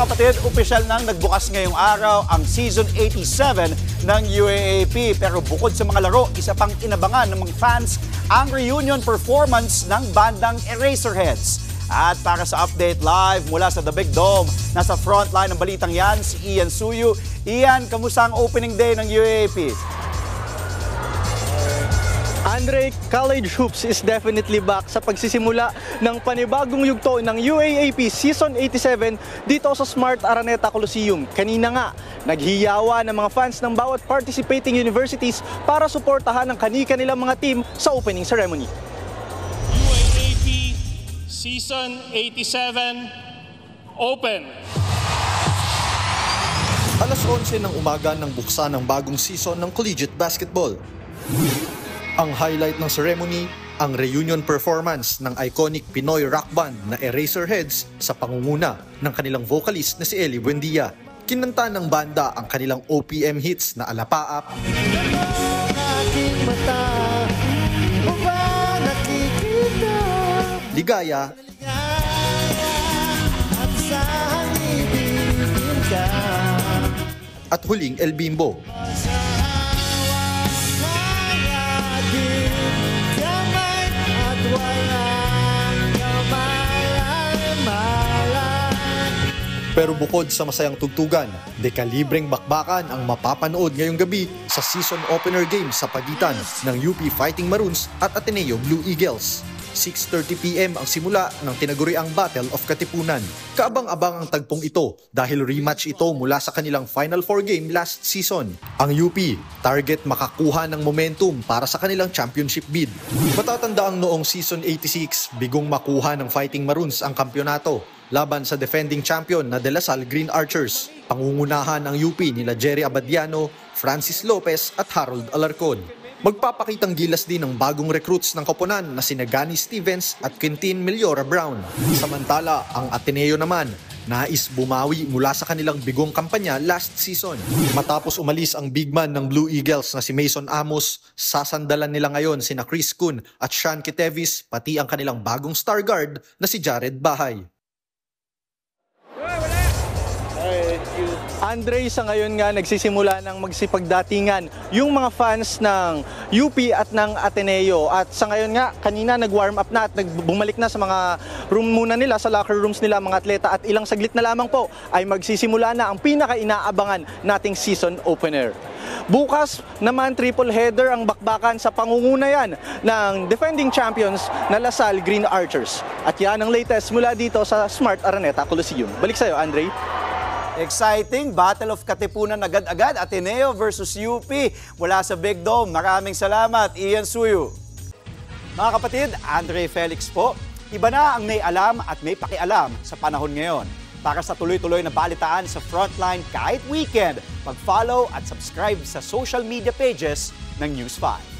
Mga kapatid, opisyal nang nagbukas ngayong araw ang Season 87 ng UAAP. Pero bukod sa mga laro, isa pang inabangan ng mga fans ang reunion performance ng bandang Eraserheads. At para sa update live mula sa The Big Dome, nasa frontline ng balitang yan si Ian Suyu. Ian, kamusta ang opening day ng UAAP? Andre, college hoops is definitely back sa pagsisimula ng panibagong yugto ng UAAP Season 87 dito sa Smart Araneta Coliseum. Kanina nga, naghiyawa ng mga fans ng bawat participating universities para suportahan ang kani-kanilang mga team sa opening ceremony. UAAP Season 87 Open. Alas 11 ng umaga nang buksan ang bagong season ng collegiate basketball. Ang highlight ng ceremony, ang reunion performance ng iconic Pinoy rock band na Eraserheads sa pangunguna ng kanilang vocalist na si Eli Buendia. Kinanta ng banda ang kanilang OPM hits na Alapaap, Ligaya, at huling El Bimbo. Pero bukod sa masayang tugtugan, dekalibreng bakbakan ang mapapanood ngayong gabi sa season opener game sa pagitan ng UP Fighting Maroons at Ateneo Blue Eagles. 6:30 PM ang simula ng tinaguriang Battle of Katipunan. Kaabang-abang ang tagpong ito dahil rematch ito mula sa kanilang Final Four game last season. Ang UP, target makakuha ng momentum para sa kanilang championship bid. Matatandaang noong season 86, bigong makuha ng Fighting Maroons ang kampyonato laban sa defending champion na De La Salle Green Archers. Pangungunahan ang UP nila Jerry Abadiano, Francis Lopez at Harold Alarcon. Magpapakitang gilas din ng bagong recruits ng koponan na sina Gani Stevens at Quintin Meliora Brown. Samantala, ang Ateneo naman, nais bumawi mula sa kanilang bigong kampanya last season. Matapos umalis ang big man ng Blue Eagles na si Mason Amos, sasandalan nila ngayon sina Chris Kun at Sean Kitevis, pati ang kanilang bagong star guard na si Jared Bahay. Andre, sa ngayon nga nagsisimula ng magsipagdatingan yung mga fans ng UP at ng Ateneo. At sa ngayon nga, kanina nag-warm up na at bumalik na sa mga room muna nila, sa locker rooms nila mga atleta. At ilang saglit na lamang po ay magsisimula na ang pinaka-inaabangan nating season opener. Bukas naman triple header ang bakbakan sa pangungunayan ng defending champions na La Salle Green Archers. At yan ang latest mula dito sa Smart Araneta Coliseum. Balik sa'yo, Andre. Exciting Battle of Katipunan agad-agad, Ateneo versus UP mula sa Big Dome. Maraming salamat, Ian Suyu. Mga kapatid, Andre Felix po. Iba na ang may alam at may pakialam sa panahon ngayon. Para sa tuloy-tuloy na balitaan sa Frontline kahit weekend, mag-follow at subscribe sa social media pages ng News 5.